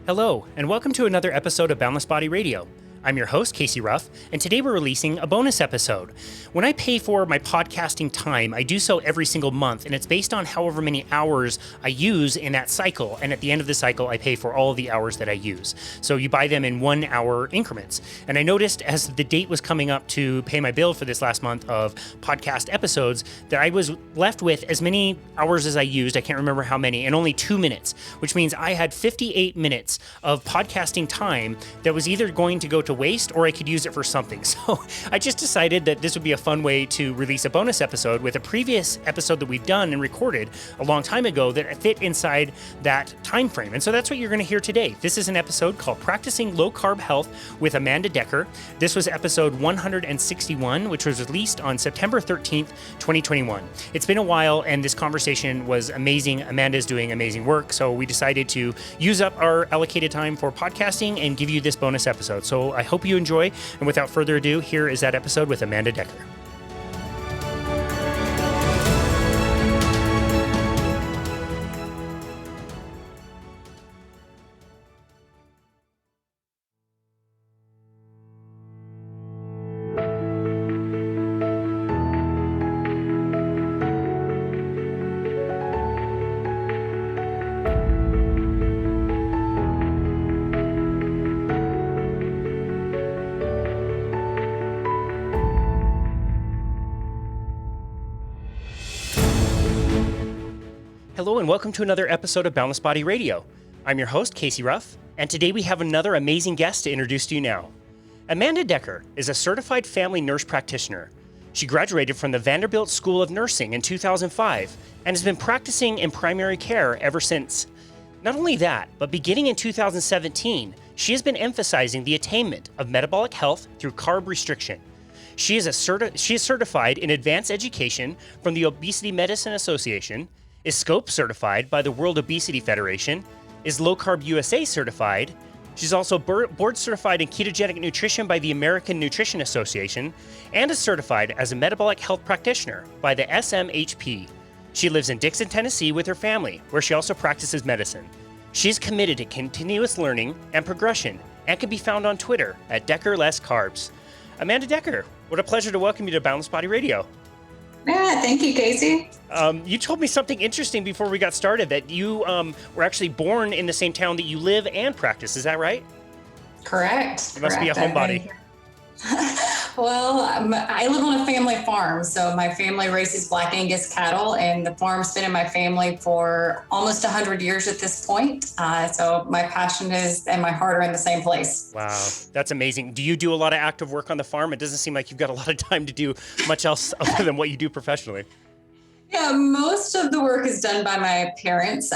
Hello, and welcome to another episode of Boundless Body Radio. I'm your host, Casey Ruff, and today we're releasing a bonus episode. When I pay for my podcasting time, I do so every single month, and it's based on however many hours I use in that cycle. And at the end of the cycle, I pay for all of the hours that I use. So you buy them in 1 hour increments. And I noticed as the date was coming up to pay my bill for this last month of podcast episodes, that I was left with as many hours as I used, I can't remember how many, and only 2 minutes, which means I had 58 minutes of podcasting time that was either going to go to waste or I could use it for something. So I just decided that this would be a fun way to release a bonus episode with a previous episode that we've done and recorded a long time ago that fit inside that time frame. And so that's what you're going to hear today. This is an episode called Practicing Low-Carb Health with Amanda Decker. This was episode 161, which was released on September 13th, 2021. It's been a while and this conversation was amazing. Amanda's doing amazing work. So we decided to use up our allocated time for podcasting and give you this bonus episode. So I hope you enjoy. And without further ado, here is that episode with Amanda Decker. Hello and welcome to another episode of Boundless Body Radio. I'm your host, Casey Ruff, and today we have another amazing guest to introduce to you now. Amanda Decker is a certified family nurse practitioner. She graduated from the Vanderbilt School of Nursing in 2005 and has been practicing in primary care ever since. Not only that, but beginning in 2017, she has been emphasizing the attainment of metabolic health through carb restriction. She is certified in advanced education from the Obesity Medicine Association, is Scope certified by the World Obesity Federation, is LowCarb USA certified. She's also board certified in Ketogenic Nutrition by the American Nutrition Association, and is certified as a Metabolic Health Practitioner by the SMHP. She lives in Dickson, Tennessee with her family, where she also practices medicine. She's committed to continuous learning and progression and can be found on Twitter at deckerlesscarbs. Amanda Decker, what a pleasure to welcome you to Boundless Body Radio. Yeah, thank you, Casey. You told me something interesting before we got started, that you were actually born in the same town that you live and practice. Is that right? Correct. You must be a homebody. Well, I live on a family farm, so my family raises Black Angus cattle, and the farm's been in my family for almost 100 years at this point. So my passion and my heart are in the same place. Wow, that's amazing. Do you do a lot of active work on the farm? It doesn't seem like you've got a lot of time to do much else other than what you do professionally. Yeah, most of the work is done by my parents.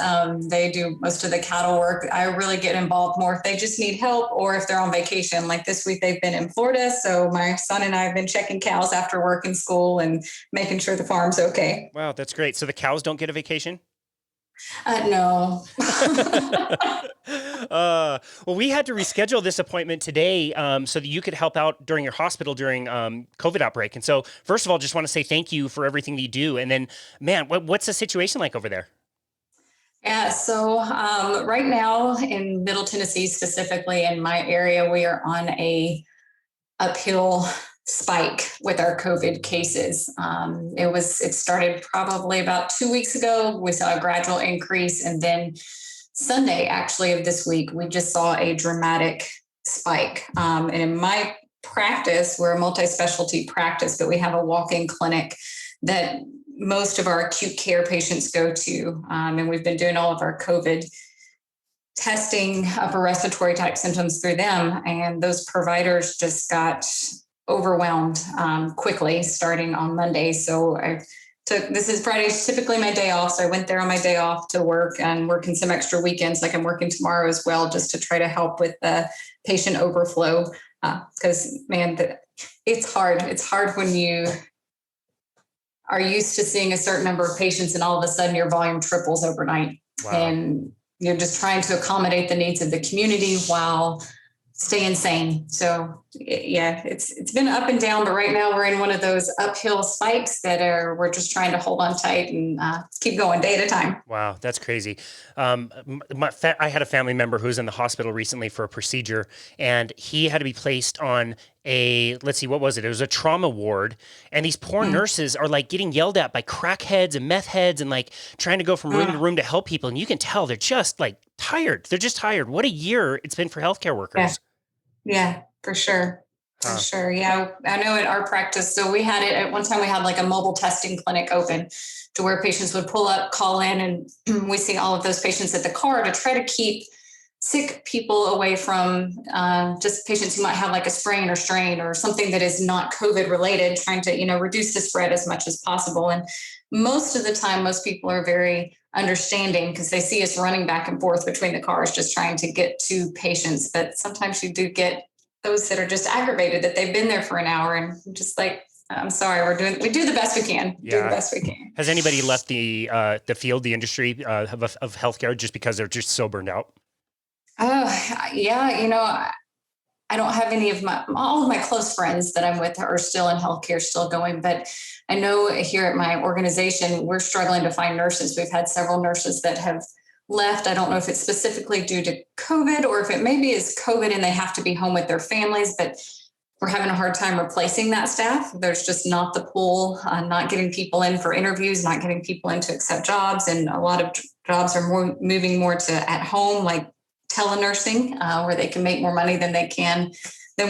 They do most of the cattle work. I really get involved more if they just need help or if they're on vacation. Like this week, they've been in Florida. So my son and I have been checking cows after work in school and making sure the farm's okay. Wow, that's great. So the cows don't get a vacation? No. Well, we had to reschedule this appointment today so that you could help out during your hospital during COVID outbreak. And so, first of all, just want to say thank you for everything that you do. And then, man, what's the situation like over there? Yeah, so right now in Middle Tennessee, specifically in my area, we are on a uphill spike with our COVID cases. It started probably about 2 weeks ago. We saw a gradual increase, and then Sunday, actually, of this week, we just saw a dramatic spike. And in my practice, we're a multi-specialty practice, but we have a walk-in clinic that most of our acute care patients go to. And we've been doing all of our COVID testing for respiratory type symptoms through them. And those providers just got overwhelmed quickly starting on Monday. So this is Friday, typically my day off. So I went there on my day off to work and working some extra weekends, like I'm working tomorrow as well, just to try to help with the patient overflow. Because man, it's hard. It's hard when you are used to seeing a certain number of patients and all of a sudden your volume triples overnight. Wow. And you're just trying to accommodate the needs of the community while staying sane. So yeah, it's been up and down, but right now we're in one of those uphill spikes we're just trying to hold on tight and keep going day at a time. Wow, that's crazy. I had a family member who was in the hospital recently for a procedure, and he had to be placed on let's see, what was it? It was a trauma ward. And these poor nurses are like getting yelled at by crackheads and meth heads and like trying to go from room to room to help people. And you can tell they're just like tired. They're just tired. What a year it's been for healthcare workers. Yeah, for sure. For sure. Yeah. I know at our practice. So we had it at one time, we had like a mobile testing clinic open to where patients would pull up, call in, and we see all of those patients at the car to try to keep sick people away from just patients who might have like a sprain or strain or something that is not COVID related, trying to, reduce the spread as much as possible. And most of the time, most people are very understanding because they see us running back and forth between the cars, just trying to get to patients. But sometimes you do get those that are just aggravated that they've been there for an hour and just like, I'm sorry, we do the best we can. Yeah. Do the best we can. Has anybody left the field, the industry of healthcare just because they're just so burned out? Oh, yeah. I don't have all of my close friends that I'm with are still in healthcare, still going. But I know here at my organization, we're struggling to find nurses. We've had several nurses that have left. I don't know if it's specifically due to COVID or if it maybe is COVID and they have to be home with their families, but we're having a hard time replacing that staff. There's just not the pool, not getting people in for interviews, not getting people in to accept jobs. And a lot of jobs are moving more to at home, like telenursing, where they can make more money than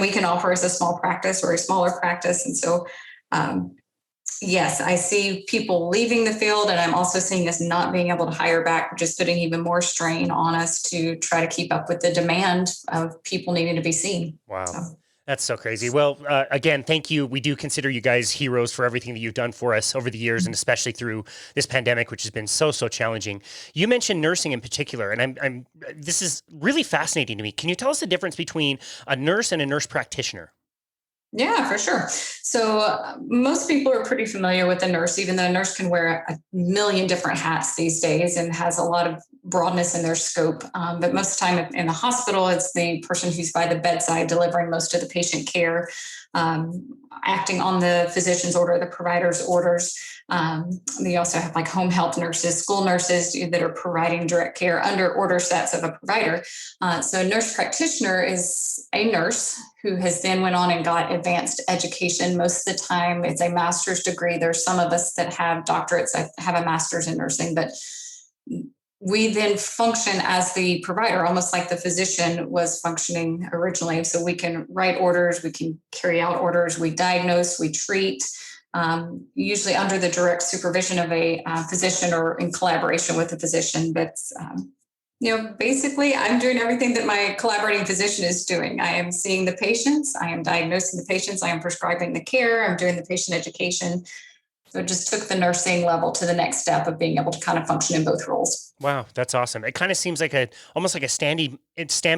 we can offer as a small practice or a smaller practice. And so, yes, I see people leaving the field, and I'm also seeing us not being able to hire back, which is putting even more strain on us to try to keep up with the demand of people needing to be seen. Wow. So. That's so crazy. Well, again, thank you. We do consider you guys heroes for everything that you've done for us over the years, and especially through this pandemic, which has been so challenging. You mentioned nursing in particular, and this is really fascinating to me. Can you tell us the difference between a nurse and a nurse practitioner? Yeah, for sure. So most people are pretty familiar with a nurse, even though a nurse can wear a million different hats these days and has a lot of broadness in their scope. But most of the time in the hospital, it's the person who's by the bedside delivering most of the patient care, acting on the physician's order, the provider's orders. We also have like home health nurses, school nurses that are providing direct care under order sets of a provider. So a nurse practitioner is a nurse who has then went on and got advanced education. Most of the time it's a master's degree. There's some of us that have doctorates that have a master's in nursing, but we then function as the provider, almost like the physician was functioning originally. So we can write orders, we can carry out orders, we diagnose, we treat, usually under the direct supervision of a physician or in collaboration with a physician. But basically I'm doing everything that my collaborating physician is doing. I am seeing the patients, I am diagnosing the patients, I am prescribing the care, I'm doing the patient education. So it just took the nursing level to the next step of being able to kind of function in both roles. Wow, that's awesome. It kind of seems like almost like a stand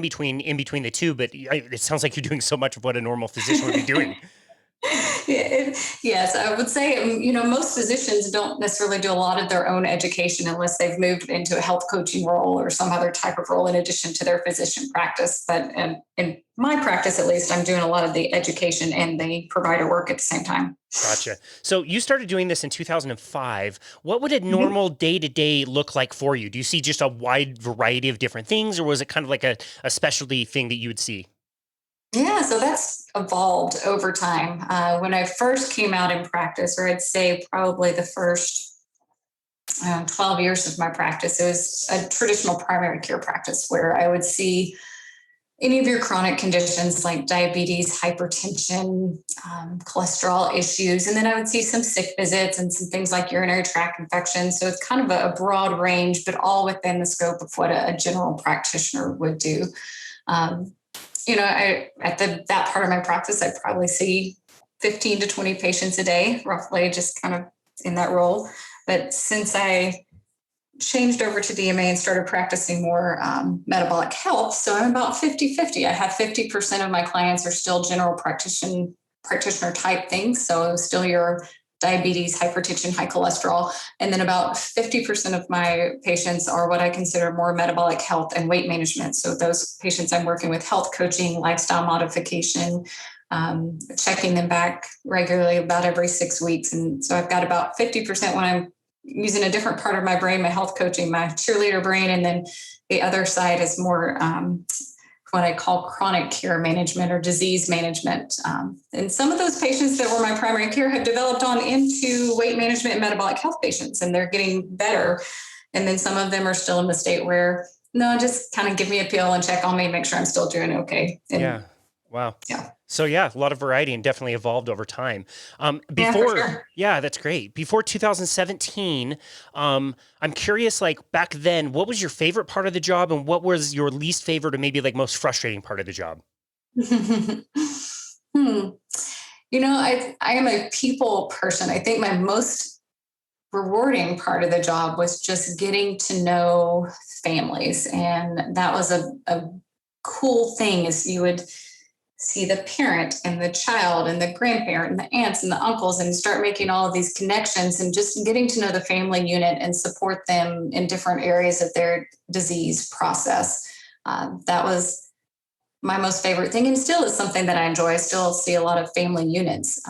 between the two, but it sounds like you're doing so much of what a normal physician would be doing. Yes, I would say, most physicians don't necessarily do a lot of their own education unless they've moved into a health coaching role or some other type of role in addition to their physician practice. But in my practice, at least, I'm doing a lot of the education and the provider work at the same time. Gotcha. So you started doing this in 2005. What would a normal day-to-day look like for you? Do you see just a wide variety of different things, or was it kind of like a specialty thing that you would see? Yeah, so that's evolved over time. When I first came out in practice, or I'd say probably the first 12 years of my practice, it was a traditional primary care practice where I would see any of your chronic conditions like diabetes, hypertension, cholesterol issues. And then I would see some sick visits and some things like urinary tract infections. So it's kind of a broad range, but all within the scope of what a general practitioner would do. That part of my practice, I probably see 15 to 20 patients a day, roughly, just kind of in that role. But since I changed over to DMA and started practicing more metabolic health, so I'm about 50-50. I have 50% of my clients are still general practitioner type things. So still your diabetes, hypertension, high cholesterol. And then about 50% of my patients are what I consider more metabolic health and weight management. So those patients I'm working with health coaching, lifestyle modification, checking them back regularly about every 6 weeks. And so I've got about 50% when I'm using a different part of my brain, my health coaching, my cheerleader brain. And then the other side is more what I call chronic care management or disease management. And some of those patients that were my primary care have developed on into weight management and metabolic health patients, and they're getting better. And then some of them are still in the state where, no, just kind of give me a pill and check on me, make sure I'm still doing okay. And, yeah. Wow. Yeah. So yeah, a lot of variety and definitely evolved over time. Yeah, that's great. Before 2017, I'm curious, like back then, what was your favorite part of the job and what was your least favorite or maybe like most frustrating part of the job? I am a people person. I think my most rewarding part of the job was just getting to know families. And that was a cool thing is you would see the parent and the child and the grandparent and the aunts and the uncles and start making all of these connections and just getting to know the family unit and support them in different areas of their disease process. That was my most favorite thing and still is something that I enjoy. I still see a lot of family units.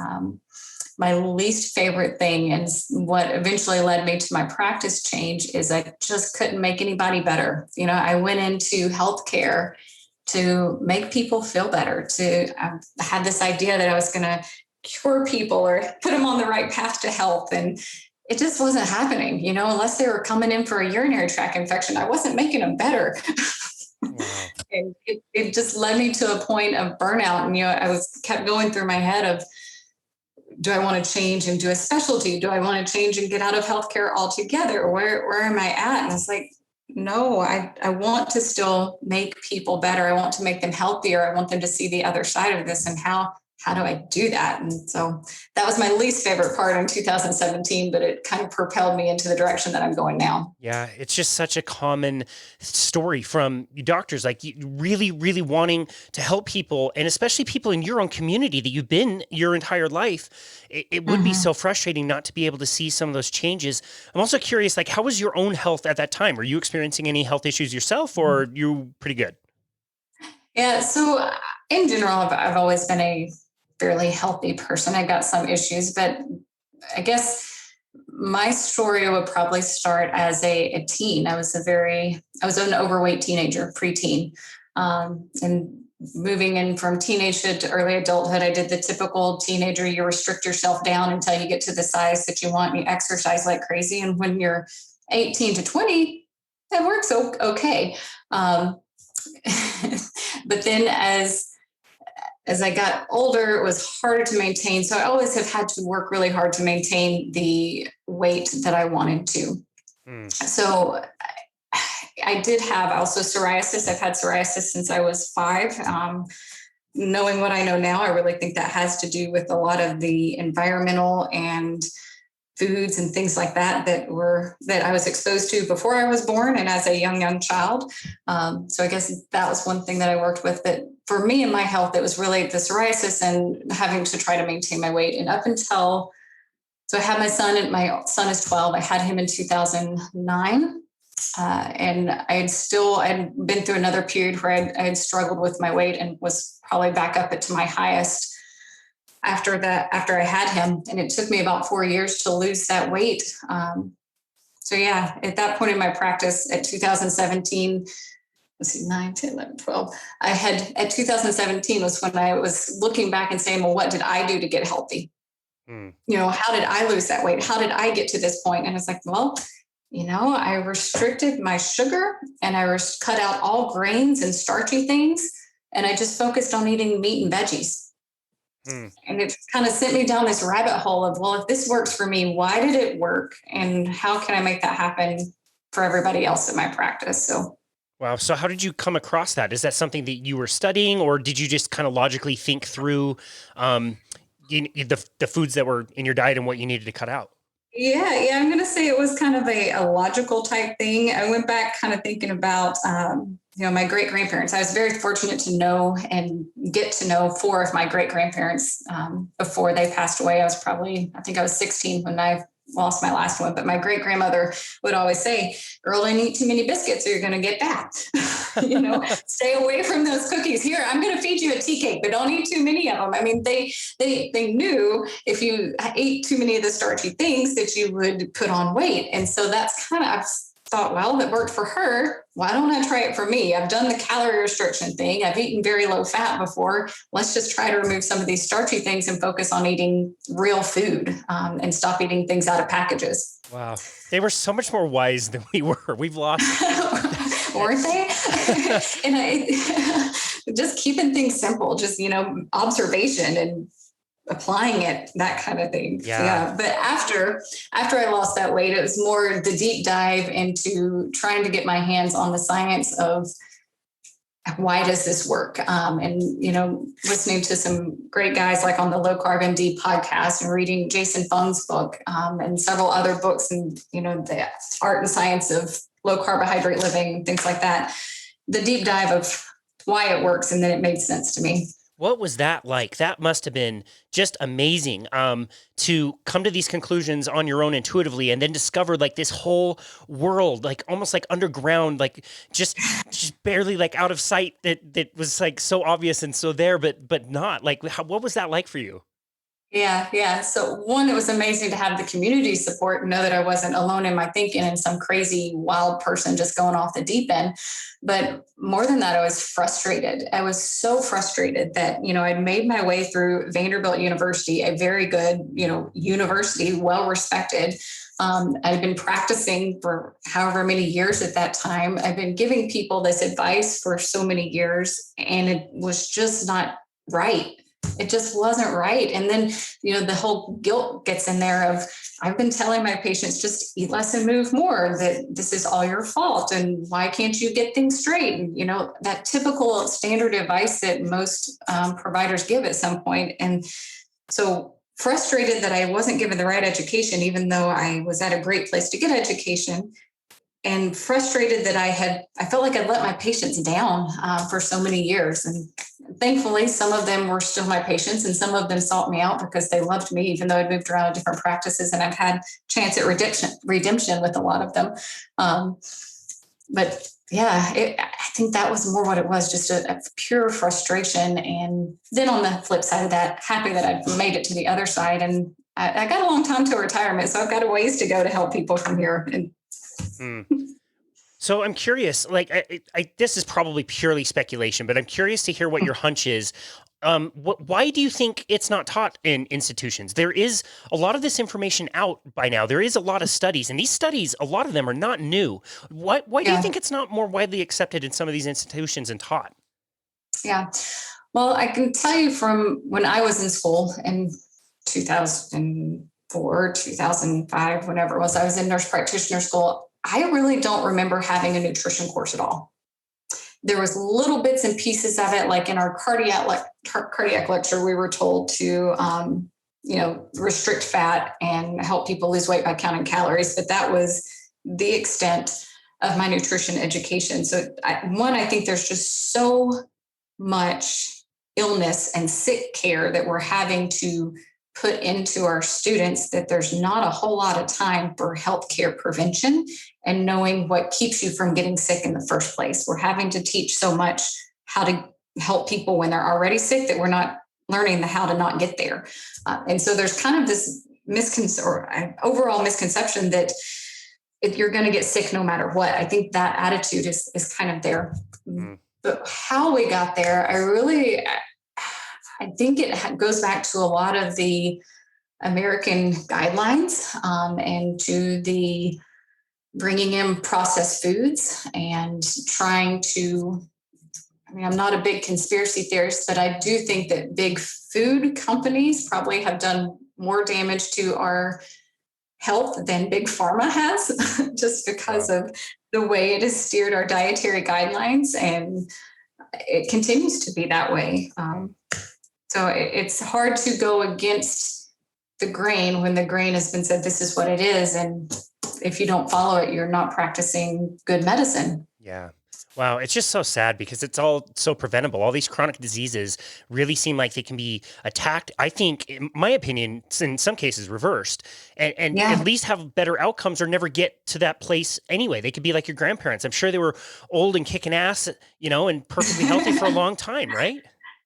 My least favorite thing and what eventually led me to my practice change is I just couldn't make anybody better. I went into healthcare to make people feel better. I had this idea that I was going to cure people or put them on the right path to health. And it just wasn't happening, unless they were coming in for a urinary tract infection, I wasn't making them better. Wow. And it just led me to a point of burnout. And, I kept going through my head of, do I want to change and do a specialty? Do I want to change and get out of healthcare altogether? Where am I at? And it's like, no, I want to still make people better. I want to make them healthier. I want them to see the other side of this and how do I do that? And so that was my least favorite part in 2017, but it kind of propelled me into the direction that I'm going now. Yeah, it's just such a common story from doctors, like really, really wanting to help people, and especially people in your own community that you've been your entire life. It would be so frustrating not to be able to see some of those changes. I'm also curious, like, how was your own health at that time? Were you experiencing any health issues yourself, or are you pretty good? Yeah, so in general, I've always been a fairly healthy person. I got some issues, but I guess my story would probably start as a teen. I was an overweight teenager, preteen. And moving in from teenagehood to early adulthood, I did the typical teenager, you restrict yourself down until you get to the size that you want and you exercise like crazy. And when you're 18 to 20, that works okay. But then as I got older, it was harder to maintain. So I always have had to work really hard to maintain the weight that I wanted to. So I did have also psoriasis. I've had psoriasis since I was 5. Knowing what I know now, I really think that has to do with a lot of the environmental and foods and things like that that I was exposed to before I was born and as a young child. So I guess that was one thing that I worked with. That for me and my health, it was really the psoriasis and having to try to maintain my weight. And up until, so I had my son, and my son is 12. I had him in 2009. And I had been through another period where I had struggled with my weight and was probably back up to my highest after I had him. And it took me about 4 years to lose that weight. So yeah, at that point in my practice at 2017, let's see, 9, 10, 11, 12, at 2017 was when I was looking back and saying, well, what did I do to get healthy? How did I lose that weight? How did I get to this point? And it's like, well, I restricted my sugar and I cut out all grains and starchy things. And I just focused on eating meat and veggies. And it kind of sent me down this rabbit hole of, well, if this works for me, why did it work? And how can I make that happen for everybody else in my practice? So, wow. So how did you come across that? Is that something that you were studying, or did you just kind of logically think through the foods that were in your diet and what you needed to cut out? Yeah, I'm going to say it was kind of a logical type thing. I went back kind of thinking about, my great grandparents. I was very fortunate to know and get to know four of my great grandparents before they passed away. I think I was 16 when I lost my last one. But my great grandmother would always say, "Girl, don't eat too many biscuits or you're going to get fat." Stay away from those cookies. Here, I'm going to feed you a tea cake, but don't eat too many of them. I mean, they knew if you ate too many of the starchy things that you would put on weight. And so that's kind of, I've thought, well, that worked for her. Why don't I try it for me? I've done the calorie restriction thing. I've eaten very low fat before. Let's just try to remove some of these starchy things and focus on eating real food and stop eating things out of packages. Wow. They were so much more wise than we were. We've lost. Weren't they? And just keeping things simple, just, observation and applying it, that kind of thing. Yeah. But after I lost that weight, it was more the deep dive into trying to get my hands on the science of why does this work? And, listening to some great guys like on the Low-Carb MD podcast and reading Jason Fung's book and several other books and, the art and science of low carbohydrate living, things like that. The deep dive of why it works. And then it made sense to me. What was that like? That must have been just amazing to come to these conclusions on your own intuitively and then discover like this whole world, like almost like underground, like just barely like out of sight that was like so obvious and so there, but not like, what was that like for you? Yeah. So one, it was amazing to have the community support and know that I wasn't alone in my thinking and some crazy wild person just going off the deep end. But more than that, I was frustrated. I was so frustrated that, I'd made my way through Vanderbilt University, a very good, university, well-respected. I'd been practicing for however many years at that time. I've been giving people this advice for so many years, and it was just not right. It just wasn't right. And then, the whole guilt gets in there of, I've been telling my patients, just eat less and move more, that this is all your fault. And why can't you get things straight? And, that typical standard advice that most providers give at some point. And so frustrated that I wasn't given the right education, even though I was at a great place to get education. And frustrated that I felt like I'd let my patients down for so many years. And thankfully, some of them were still my patients and some of them sought me out because they loved me, even though I'd moved around to different practices and I've had chance at redemption with a lot of them. But yeah, I think that was more what it was, just a pure frustration. And then on the flip side of that, happy that I've made it to the other side. And I got a long time to retirement, so I've got a ways to go to help people from here. And So I'm curious, like, this is probably purely speculation, but I'm curious to hear what your hunch is. Why do you think it's not taught in institutions? There is a lot of this information out by now. There is a lot of studies, and these studies, a lot of them are not new. Why do you think it's not more widely accepted in some of these institutions and taught? Yeah. Well, I can tell you from when I was in school in 2004, 2005, whenever it was, I was in nurse practitioner school. I really don't remember having a nutrition course at all. There was little bits and pieces of it, like in our cardiac lecture, we were told to, restrict fat and help people lose weight by counting calories. But that was the extent of my nutrition education. So I think there's just so much illness and sick care that we're having to put into our students that there's not a whole lot of time for healthcare prevention and knowing what keeps you from getting sick in the first place. We're having to teach so much how to help people when they're already sick that we're not learning how to not get there. And so there's kind of this overall misconception that if you're going to get sick no matter what. I think that attitude is kind of there. But how we got there, I think it goes back to a lot of the American guidelines and to the bringing in processed foods and trying to, I'm not a big conspiracy theorist, but I do think that big food companies probably have done more damage to our health than big pharma has, just because of the way it has steered our dietary guidelines. And it continues to be that way. So it's hard to go against the grain when the grain has been said, this is what it is. And if you don't follow it, you're not practicing good medicine. Yeah. Wow. It's just so sad because it's all so preventable. All these chronic diseases really seem like they can be attacked. I think, in my opinion, in some cases reversed and Yeah. at least have better outcomes or never get to that place anyway. They could be like your grandparents. I'm sure they were old and kicking ass, and perfectly healthy for a long time, right?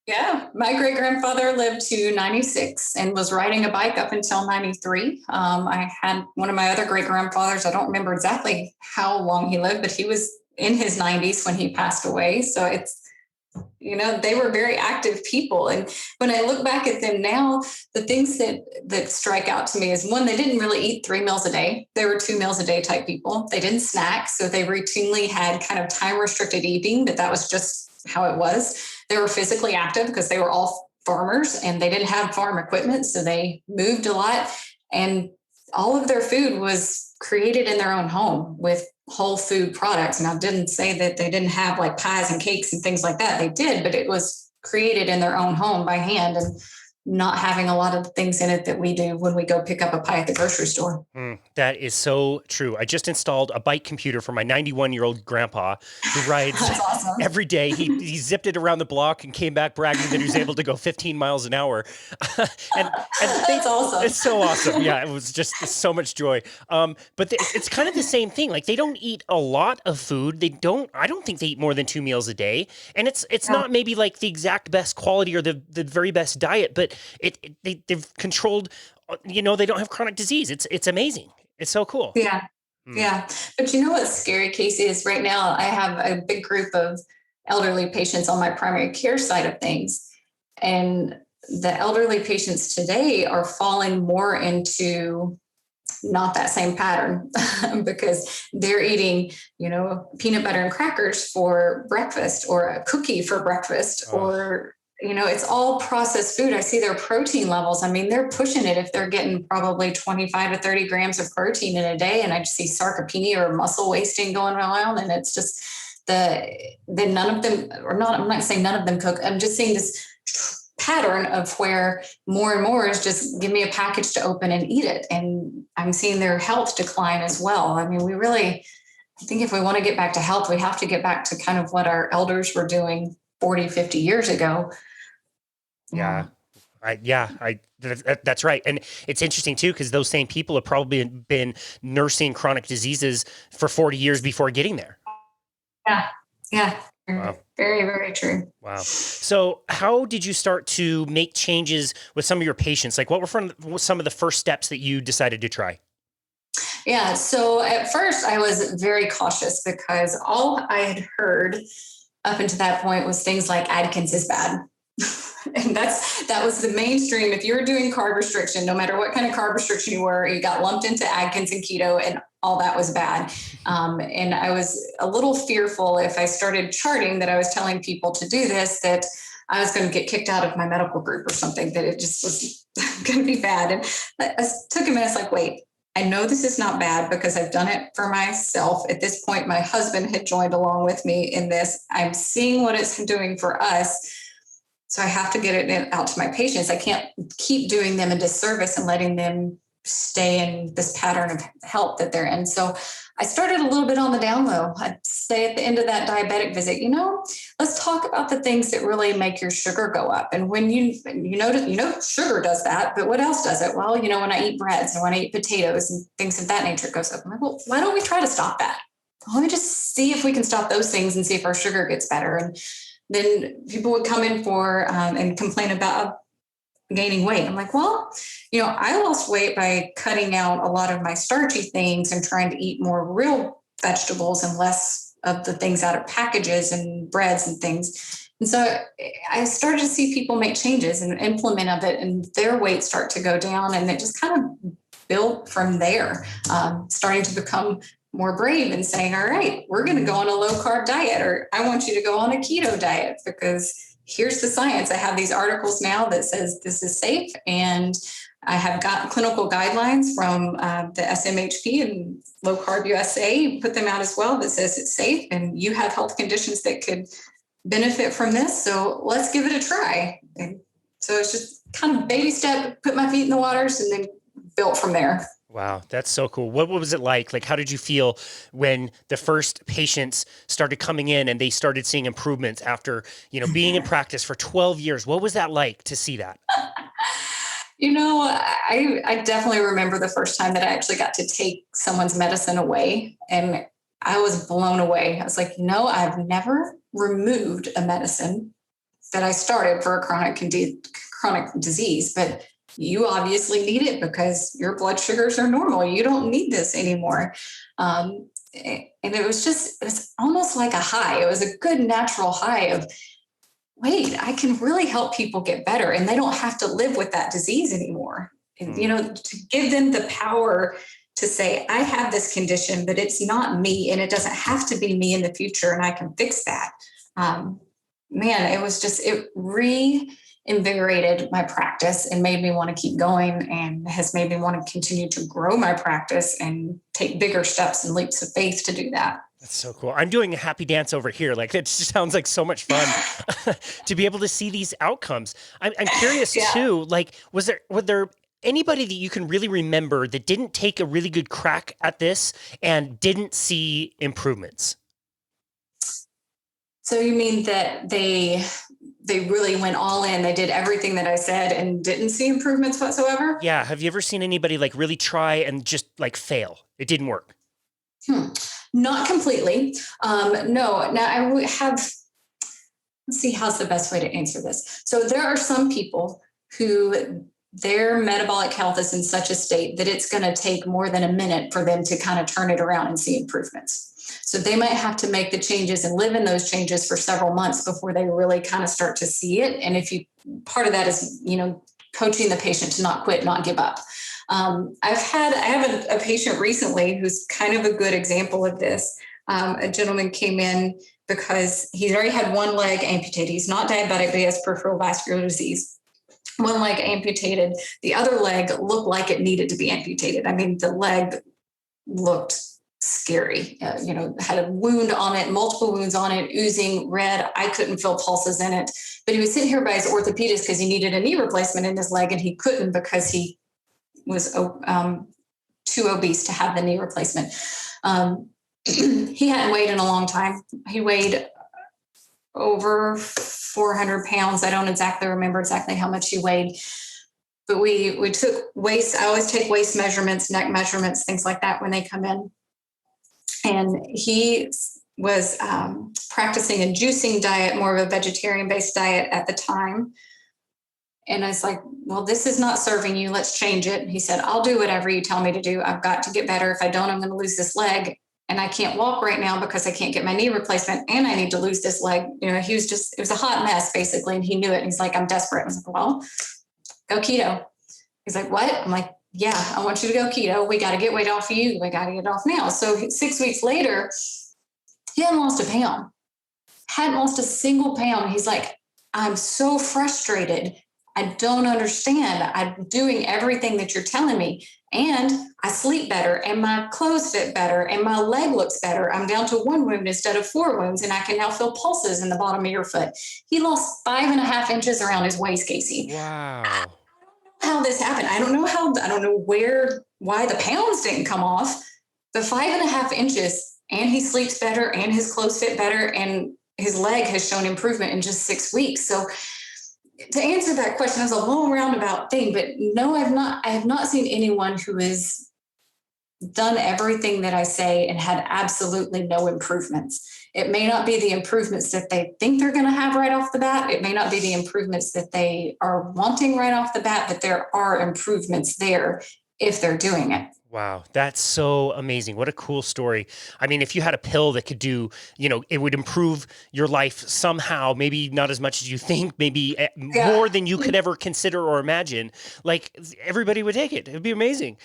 Yeah, my great grandfather lived to 96 and was riding a bike up until 93. I had one of my other great grandfathers. I don't remember exactly how long he lived, but he was in his 90s when he passed away. So they were very active people. And when I look back at them now, the things that strike out to me is, one, they didn't really eat 3 meals a day. They were 2 meals a day type people. They didn't snack. So they routinely had kind of time restricted eating, but that was just how it was. They were physically active because they were all farmers and they didn't have farm equipment. So they moved a lot, and all of their food was created in their own home with whole food products. And I didn't say that they didn't have like pies and cakes and things like that. They did, but it was created in their own home by hand and not having a lot of the things in it that we do when we go pick up a pie at the grocery store. That is so true. I just installed a bike computer for my 91-year-old grandpa who rides That's awesome. every day. He zipped it around the block and came back bragging that he was able to go 15 miles an hour. and That's awesome. It's so awesome. Yeah, it was just so much joy. But it's kind of the same thing. Like, they don't eat a lot of food. I don't think they eat more than 2 meals a day. And it's not maybe like the exact best quality or the very best diet, but they've controlled, they don't have chronic disease. It's amazing. It's so cool. Yeah. Yeah. But you know what's scary, Casey, is right now I have a big group of elderly patients on my primary care side of things. And the elderly patients today are falling more into not that same pattern because they're eating, peanut butter and crackers for breakfast, or a cookie for breakfast, or it's all processed food. I see their protein levels. I mean, they're pushing it if they're getting probably 25 to 30 grams of protein in a day. And I just see sarcopenia or muscle wasting going around. And it's just none of them, or not, I'm not saying none of them cook. I'm just seeing this pattern of where more and more is just give me a package to open and eat it. And I'm seeing their health decline as well. I mean, I think if we want to get back to health, we have to get back to kind of what our elders were doing 40, 50 years ago. Yeah. That's right. And it's interesting too, because those same people have probably been nursing chronic diseases for 40 years before getting there. Yeah. Yeah. Wow. Very, very true. Wow. So how did you start to make changes with some of your patients? Like, what were some of the first steps that you decided to try? Yeah. So at first I was very cautious because all I had heard up until that point was things like Atkins is bad. And that was the mainstream. If you were doing carb restriction, no matter what kind of carb restriction you were, you got lumped into Atkins and keto, and all that was bad. And I was a little fearful if I started charting that I was telling people to do this, that I was going to get kicked out of my medical group or something, that it just was going to be bad. And I took a minute. It's like, wait, I know this is not bad because I've done it for myself. At this point, my husband had joined along with me in this. I'm seeing what it's doing for us. So I have to get it out to my patients. I can't keep doing them a disservice and letting them stay in this pattern of health that they're in. So I started a little bit on the down low. I'd say at the end of that diabetic visit, let's talk about the things that really make your sugar go up. And when you notice, sugar does that, but what else does it? Well, when I eat breads and when I eat potatoes and things of that nature, it goes up. I'm like, well, why don't we try to stop that? Let me just see if we can stop those things and see if our sugar gets better. And then people would come in and complain about gaining weight. I'm like, well, I lost weight by cutting out a lot of my starchy things and trying to eat more real vegetables and less of the things out of packages and breads and things. And so I started to see people make changes and implement of it, and their weight start to go down. And it just kind of built from there, starting to become more brave and saying, all right, we're going to go on a low carb diet, or I want you to go on a keto diet because here's the science. I have these articles now that says this is safe. And I have got clinical guidelines from the SMHP and LowCarb USA, put them out as well, that says it's safe and you have health conditions that could benefit from this. So let's give it a try. And So it's just kind of baby step, put my feet in the waters, and then built from there. Wow, that's so cool. What was it like? Like, how did you feel when the first patients started coming in and they started seeing improvements after, being in practice for 12 years? What was that like to see that? I definitely remember the first time that I actually got to take someone's medicine away, and I was blown away. I was like, no, I've never removed a medicine that I started for a chronic disease, but you obviously need it because your blood sugars are normal. You don't need this anymore. And it was almost like a high. It was a good natural high of, wait, I can really help people get better, and they don't have to live with that disease anymore. To give them the power to say, I have this condition, but it's not me, and it doesn't have to be me in the future, and I can fix that. It reinvigorated my practice and made me want to keep going, and has made me want to continue to grow my practice and take bigger steps and leaps of faith to do that. That's so cool. I'm doing a happy dance over here. Like, it just sounds like so much fun to be able to see these outcomes. I'm curious too, like, was there anybody that you can really remember that didn't take a really good crack at this and didn't see improvements? So you mean that they really went all in, they did everything that I said and didn't see improvements whatsoever? Yeah. Have you ever seen anybody like really try and just like fail? It didn't work. Not completely. No. Now I would have, let's see, how's the best way to answer this? So there are some people who their metabolic health is in such a state that it's going to take more than a minute for them to kind of turn it around and see improvements. So they might have to make the changes and live in those changes for several months before they really kind of start to see it. And part of that is, coaching the patient to not quit, not give up. I have a patient recently who's kind of a good example of this. A gentleman came in because he's already had one leg amputated. He's not diabetic, but he has peripheral vascular disease. One leg amputated. The other leg looked like it needed to be amputated. I mean, the leg looked scary, had a wound on it, multiple wounds on it, oozing red. I couldn't feel pulses in it, but he was sitting here by his orthopedist because he needed a knee replacement in his leg, and he couldn't because he was too obese to have the knee replacement. He hadn't weighed in a long time. He weighed over 400 pounds. I don't remember exactly how much he weighed, but we took waist. I always take waist measurements, neck measurements, things like that when they come in. And he was practicing a juicing diet, more of a vegetarian-based diet at the time. And I was like, well, this is not serving you. Let's change it. And he said, I'll do whatever you tell me to do. I've got to get better. If I don't, I'm going to lose this leg. And I can't walk right now because I can't get my knee replacement, and I need to lose this leg. It was a hot mess basically. And he knew it. And he's like, I'm desperate. I was like, well, go keto. He's like, what? I'm like, yeah, I want you to go keto. We got to get weight off of you. We got to get it off now. So 6 weeks later, he hadn't lost a pound, hadn't lost a single pound. He's like, I'm so frustrated. I don't understand. I'm doing everything that you're telling me, and I sleep better, and my clothes fit better, and my leg looks better. I'm down to 1 wound instead of 4 wounds, and I can now feel pulses in the bottom of your foot. He lost 5.5 inches around his waist, Casey. Wow. How this happened. I don't know why the pounds didn't come off. The 5.5 inches, and he sleeps better, and his clothes fit better, and his leg has shown improvement in just 6 weeks. So to answer that question, is a long roundabout thing, but no, I have not seen anyone who has done everything that I say and had absolutely no improvements. It may not be the improvements that they think they're going to have right off the bat. It may not be the improvements that they are wanting right off the bat, but there are improvements there if they're doing it. Wow, that's so amazing. What a cool story. I mean, if you had a pill that could do, it would improve your life somehow, maybe not as much as you think, maybe more than you could ever consider or imagine, like everybody would take it. It'd be amazing.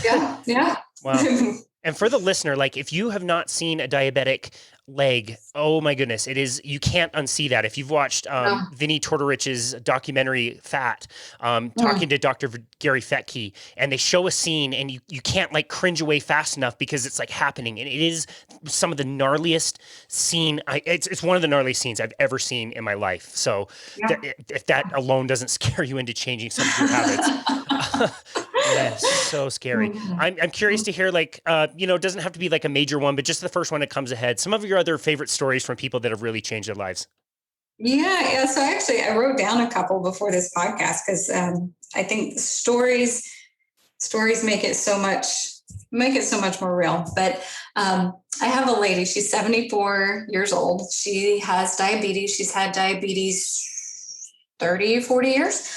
Yeah. Wow. And for the listener, like if you have not seen a diabetic leg, oh my goodness, you can't unsee that. If you've watched No. Vinnie Tortorich's documentary Fat, Mm. talking to Dr. Gary Fettke, and they show a scene and you can't like cringe away fast enough because it's like happening. And it is some of the gnarliest it's one of the gnarliest scenes I've ever seen in my life. So Yeah. if that alone doesn't scare you into changing some of your habits, yes, so scary. I'm curious to hear it doesn't have to be like a major one, but just the first one that comes ahead. Some of your other favorite stories from people that have really changed their lives. Yeah. So actually, I wrote down a couple before this podcast because I think stories make it so much more real. But I have a lady. She's 74 years old. She has diabetes. She's had diabetes 30, 40 years.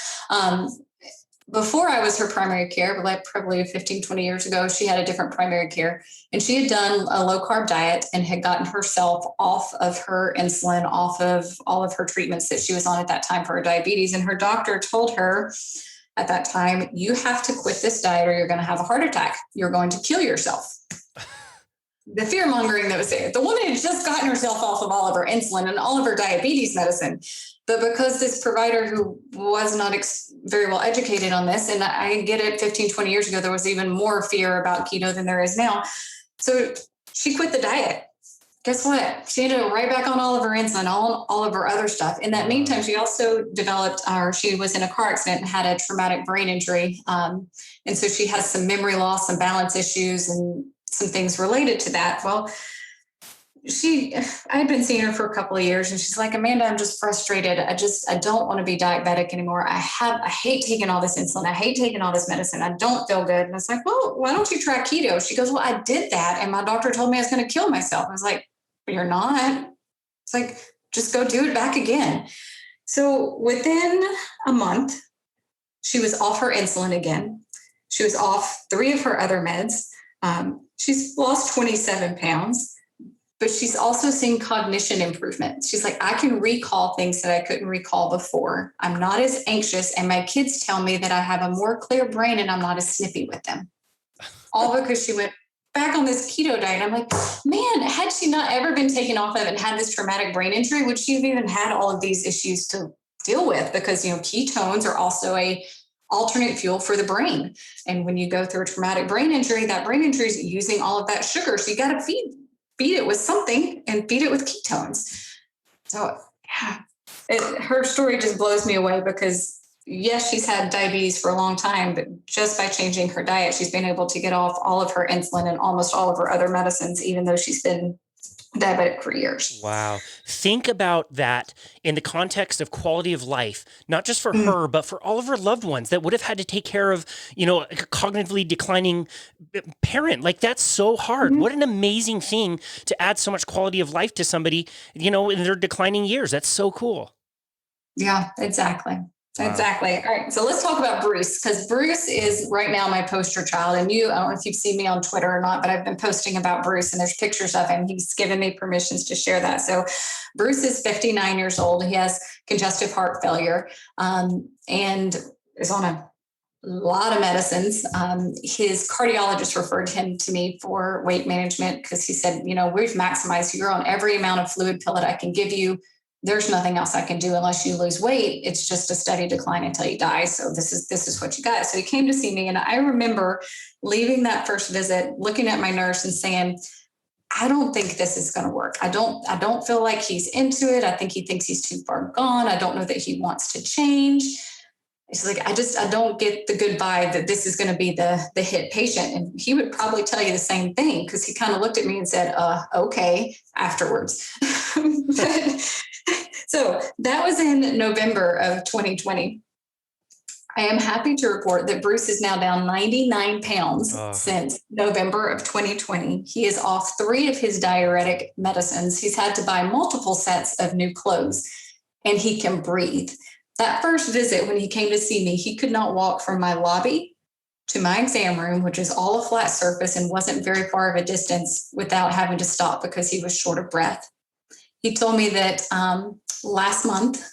Before I was her primary care, but like probably 15, 20 years ago, she had a different primary care, and she had done a low carb diet and had gotten herself off of her insulin, off of all of her treatments that she was on at that time for her diabetes. And her doctor told her at that time, you have to quit this diet or you're going to have a heart attack. You're going to kill yourself. The fear mongering that was there. The woman had just gotten herself off of all of her insulin and all of her diabetes medicine. But because this provider who was not very well educated on this, and I get it 15, 20 years ago, there was even more fear about keto than there is now. So she quit the diet. Guess what? She ended up right back on all of her insulin, all of her other stuff. In that meantime, she also she was in a car accident and had a traumatic brain injury. And so she has some memory loss, some balance issues, and some things related to that. Well, I had been seeing her for a couple of years, and she's like, Amanda, I'm just frustrated. I don't want to be diabetic anymore. I hate taking all this insulin. I hate taking all this medicine. I don't feel good. And I was like, well, why don't you try keto? She goes, well, I did that, and my doctor told me I was going to kill myself. I was like, but you're not. It's like, just go do it back again. So within a month, she was off her insulin again. She was off 3 of her other meds. She's lost 27 pounds, but she's also seen cognition improvement. She's like, I can recall things that I couldn't recall before. I'm not as anxious, and my kids tell me that I have a more clear brain and I'm not as snippy with them. All because she went back on this keto diet. I'm like, man, had she not ever been taken off of it and had this traumatic brain injury, would she have even had all of these issues to deal with? Because, ketones are also a alternate fuel for the brain. And when you go through a traumatic brain injury, that brain injury is using all of that sugar. So you got to feed it with something and feed it with ketones. So her story just blows me away because yes, she's had diabetes for a long time, but just by changing her diet, she's been able to get off all of her insulin and almost all of her other medicines, even though she's been diabetic for years. Wow. Think about that in the context of quality of life, not just for her, but for all of her loved ones that would have had to take care of, a cognitively declining parent. Like that's so hard. Mm-hmm. What an amazing thing to add so much quality of life to somebody, in their declining years. That's so cool. Yeah, exactly. Wow. Exactly. All right. So let's talk about Bruce, because Bruce is right now my poster child. And I don't know if you've seen me on Twitter or not, but I've been posting about Bruce and there's pictures of him. He's given me permissions to share that. So Bruce is 59 years old. He has congestive heart failure and is on a lot of medicines. His cardiologist referred him to me for weight management because he said, we've maximized. You're on every amount of fluid pill that I can give you. There's nothing else I can do unless you lose weight. It's just a steady decline until you die. So this is what you got. So he came to see me, and I remember leaving that first visit, looking at my nurse and saying, I don't think this is going to work. I don't feel like he's into it. I think he thinks he's too far gone. I don't know that he wants to change. He's like, I don't get the good vibe that this is going to be the hit patient. And he would probably tell you the same thing because he kind of looked at me and said, okay, afterwards. So that was in November of 2020. I am happy to report that Bruce is now down 99 pounds since November of 2020. He is off 3 of his diuretic medicines. He's had to buy multiple sets of new clothes, and he can breathe. That first visit, when he came to see me, he could not walk from my lobby to my exam room, which is all a flat surface and wasn't very far of a distance, without having to stop because he was short of breath. He told me that last month,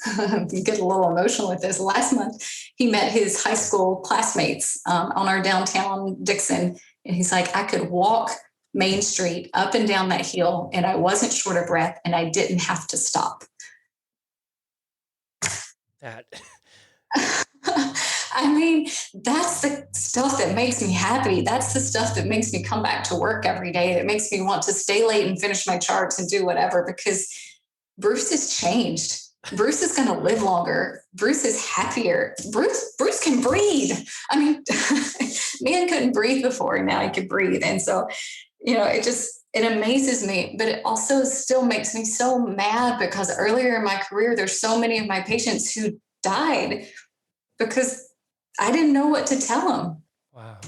you get a little emotional with this, last month, he met his high school classmates on our downtown Dickson. And he's like, I could walk Main Street, up and down that hill, and I wasn't short of breath, and I didn't have to stop. That I mean, that's the stuff that makes me happy. That's the stuff that makes me come back to work every day, that makes me want to stay late and finish my charts and do whatever, because Bruce has changed. Bruce is going to live longer. Bruce is happier. Bruce can breathe. I mean, man couldn't breathe before, and now he can breathe. And so, it amazes me, but it also still makes me so mad, because earlier in my career, there's so many of my patients who died because I didn't know what to tell them. Wow.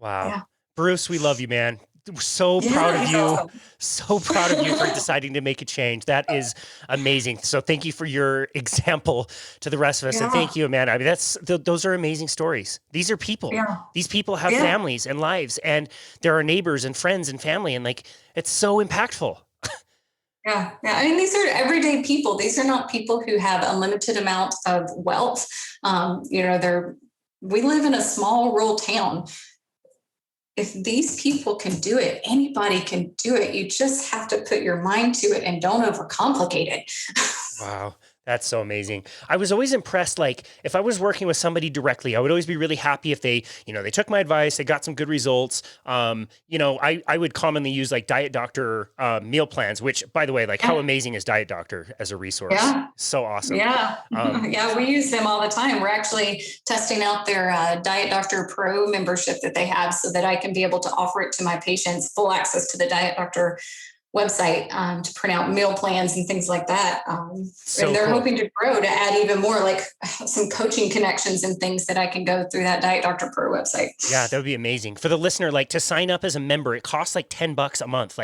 Yeah. Bruce, we love you, man. So proud of you. Awesome. So proud of you for deciding to make a change. That is amazing. So thank you for your example to the rest of us. And thank you, Amanda. I mean, those are amazing stories. These are people. Yeah. These people have families and lives, and there are neighbors and friends and family. And it's so impactful. Yeah. I mean, these are everyday people. These are not people who have unlimited amount of wealth. We live in a small rural town. If these people can do it, anybody can do it. You just have to put your mind to it and don't overcomplicate it. Wow. That's so amazing. I was always impressed. If I was working with somebody directly, I would always be really happy if they took my advice, they got some good results. I would commonly use Diet Doctor meal plans, which, by the way, how amazing is Diet Doctor as a resource? Yeah. So awesome. Yeah. We use them all the time. We're actually testing out their Diet Doctor Pro membership that they have, so that I can be able to offer it to my patients, full access to the Diet Doctor website to print out meal plans and things like that. And they're hoping to grow to add even more, some coaching connections and things that I can go through that Diet Doctor Pro website. Yeah, that would be amazing. For the listener, to sign up as a member, it costs $10 a month.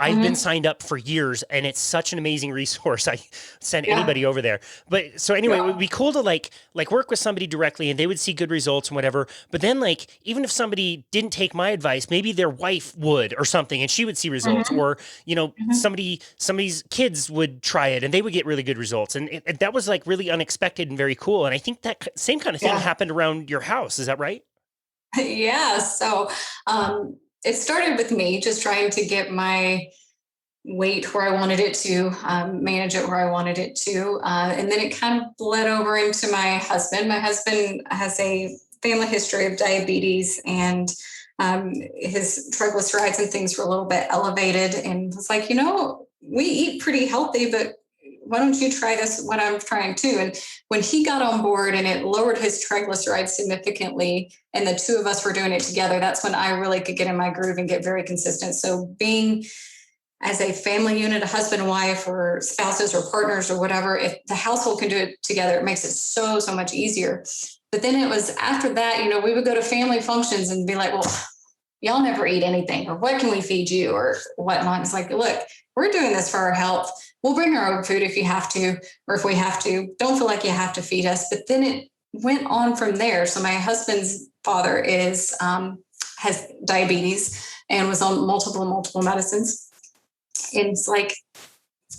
I've been signed up for years, and it's such an amazing resource. I send anybody over there. But so anyway, it would be cool to work with somebody directly, and they would see good results and whatever. But then even if somebody didn't take my advice, maybe their wife would or something, and she would see results, or somebody's kids would try it and they would get really good results. And that was really unexpected and very cool. And I think that same kind of thing happened around your house. Is that right? Yeah. So, it started with me just trying to get my weight where I wanted it to, manage it where I wanted it to. And then it kind of bled over into my husband. My husband has a family history of diabetes, and his triglycerides and things were a little bit elevated, and was like, we eat pretty healthy, but why don't you try this, what I'm trying to? And when he got on board and it lowered his triglycerides significantly, and the two of us were doing it together, that's when I really could get in my groove and get very consistent. So being as a family unit, a husband and wife, or spouses or partners or whatever, if the household can do it together, it makes it so much easier. But then it was after that, we would go to family functions and be like, well, y'all never eat anything, or what can we feed you, or whatnot. It's like, look, we're doing this for our health. We'll bring our own food if you have to, or if we have to. Don't feel like you have to feed us. But then it went on from there. So my husband's father has diabetes and was on multiple medicines. And it's like,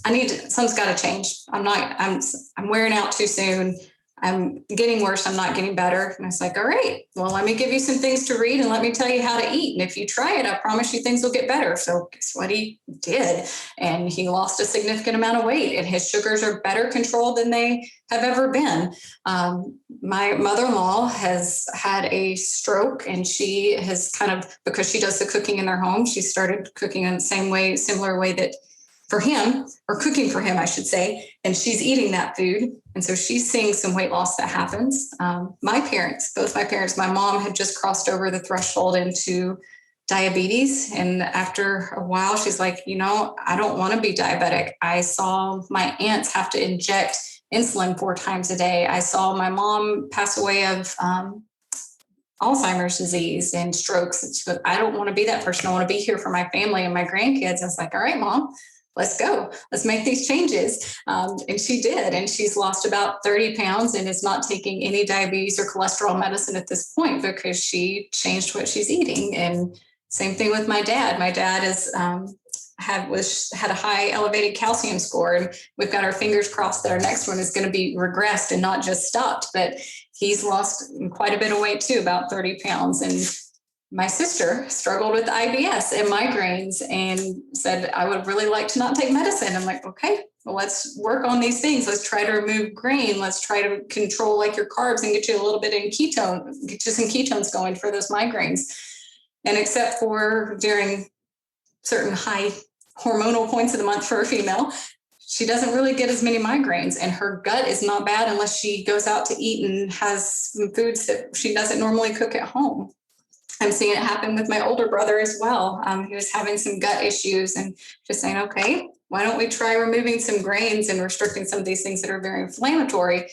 something's got to change. I'm wearing out too soon. I'm getting worse. I'm not getting better. And it's like, all right, well, let me give you some things to read and let me tell you how to eat. And if you try it, I promise you things will get better. So guess what he did? And he lost a significant amount of weight, and his sugars are better controlled than they have ever been. My mother-in-law has had a stroke, and she has because she does the cooking in their home, she started cooking in the similar way that for him, or cooking for him, I should say, and she's eating that food. And so she's seeing some weight loss that happens. Both my parents, my mom had just crossed over the threshold into diabetes. And after a while, she's like, I don't want to be diabetic. I saw my aunts have to inject insulin 4 times a day. I saw my mom pass away of Alzheimer's disease and strokes. And she goes, I don't want to be that person. I want to be here for my family and my grandkids. I was like, all right, Mom, let's go. Let's make these changes. And she did. And she's lost about 30 pounds and is not taking any diabetes or cholesterol medicine at this point, because she changed what she's eating. And same thing with my dad. My dad had a high elevated calcium score, and we've got our fingers crossed that our next one is going to be regressed and not just stopped. But he's lost quite a bit of weight too, about 30 pounds. And my sister struggled with IBS and migraines and said, I would really like to not take medicine. I'm like, okay, well, let's work on these things. Let's try to remove grain. Let's try to control like your carbs and get you a little bit in ketone, get you some ketones going for those migraines. And except for during certain high hormonal points of the month for a female, she doesn't really get as many migraines, and her gut is not bad unless she goes out to eat and has some foods that she doesn't normally cook at home. I'm seeing it happen with my older brother as well. He was having some gut issues and just saying, okay, why don't we try removing some grains and restricting some of these things that are very inflammatory?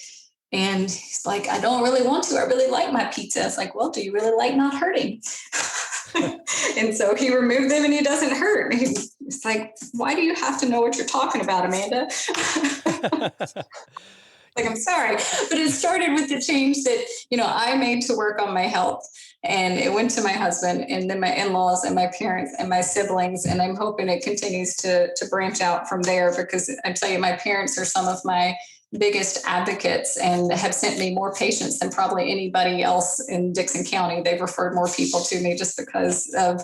And he's like, I don't really want to. I really like my pizza. It's like, well, do you really like not hurting? And so he removed them and he doesn't hurt. It's like, why do you have to know what you're talking about, Amanda? Like, I'm sorry. But it started with the change that, I made to work on my health. And it went to my husband and then my in-laws and my parents and my siblings. And I'm hoping it continues to branch out from there, because I tell you, my parents are some of my biggest advocates and have sent me more patients than probably anybody else in Dickson County. They've referred more people to me just because of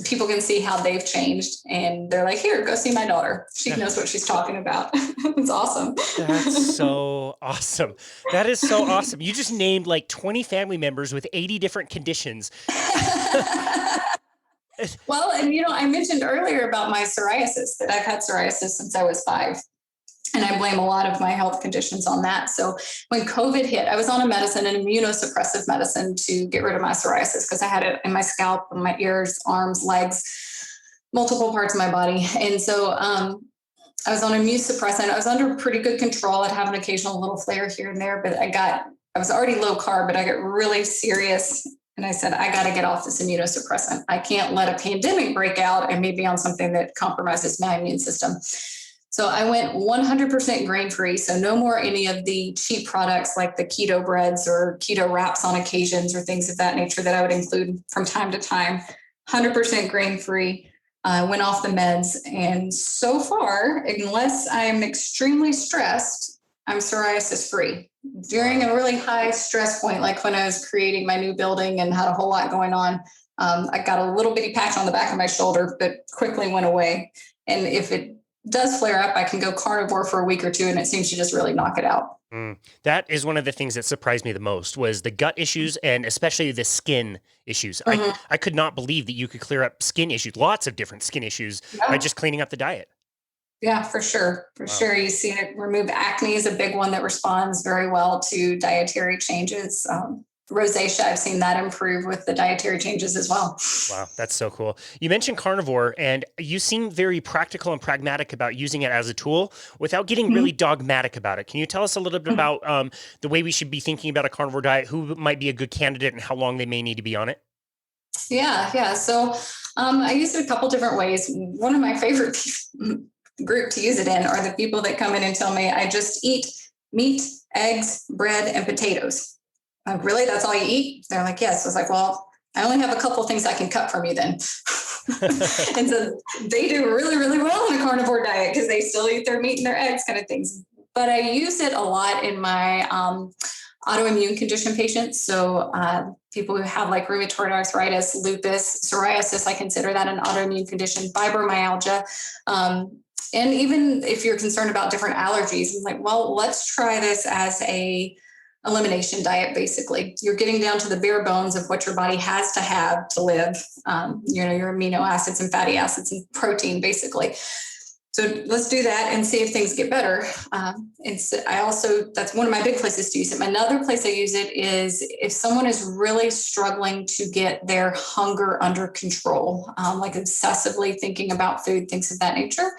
people can see how they've changed. And they're like, here, go see my daughter. She knows what she's talking about. It's awesome. That's so awesome. That is so awesome. You just named like 20 family members with 80 different conditions. Well, and I mentioned earlier about my psoriasis, that I've had psoriasis since I was 5. And I blame a lot of my health conditions on that. So when COVID hit, I was on an immunosuppressive medicine to get rid of my psoriasis, because I had it in my scalp, in my ears, arms, legs, multiple parts of my body. And so I was on immunosuppressant. I was under pretty good control. I'd have an occasional little flare here and there, but I was already low carb, but I got really serious. And I said, I got to get off this immunosuppressant. I can't let a pandemic break out and maybe on something that compromises my immune system. So I went 100% grain-free. So no more any of the cheap products like the keto breads or keto wraps on occasions or things of that nature that I would include from time to time. 100% grain-free. I went off the meds. And so far, unless I'm extremely stressed, I'm psoriasis-free. During a really high stress point, like when I was creating my new building and had a whole lot going on, I got a little bitty patch on the back of my shoulder, but quickly went away. And if it does flare up, I can go carnivore for a week or 2, and it seems to just really knock it out. That is one of the things that surprised me the most, was the gut issues and especially the skin issues. Mm-hmm. I could not believe that you could clear up skin issues, lots of different skin issues, by just cleaning up the diet. Yeah, for sure. For sure. You see it remove acne is a big one that responds very well to dietary changes. Rosacea, I've seen that improve with the dietary changes as well. Wow, that's so cool. You mentioned carnivore, and you seem very practical and pragmatic about using it as a tool without getting really dogmatic about it. Can you tell us a little bit about the way we should be thinking about a carnivore diet, who might be a good candidate, and how long they may need to be on it? Yeah. So I use it a couple different ways. One of my favorite group to use it in are the people that come in and tell me, I just eat meat, eggs, bread, and potatoes. Really? That's all you eat? They're like, yes. I was like, well, I only have a couple of things I can cut from you then. And so they do really, really well on a carnivore diet because they still eat their meat and their eggs kind of things. But I use it a lot in my autoimmune condition patients. So people who have like rheumatoid arthritis, lupus, psoriasis, I consider that an autoimmune condition, fibromyalgia. And even if you're concerned about different allergies, I'm like, well, let's try this as a elimination diet. Basically, you're getting down to the bare bones of what your body has to have to live, your amino acids and fatty acids and protein, basically. So let's do that and see if things get better. And so that's one of my big places to use it. Another place I use it is if someone is really struggling to get their hunger under control, like obsessively thinking about food, things of that nature.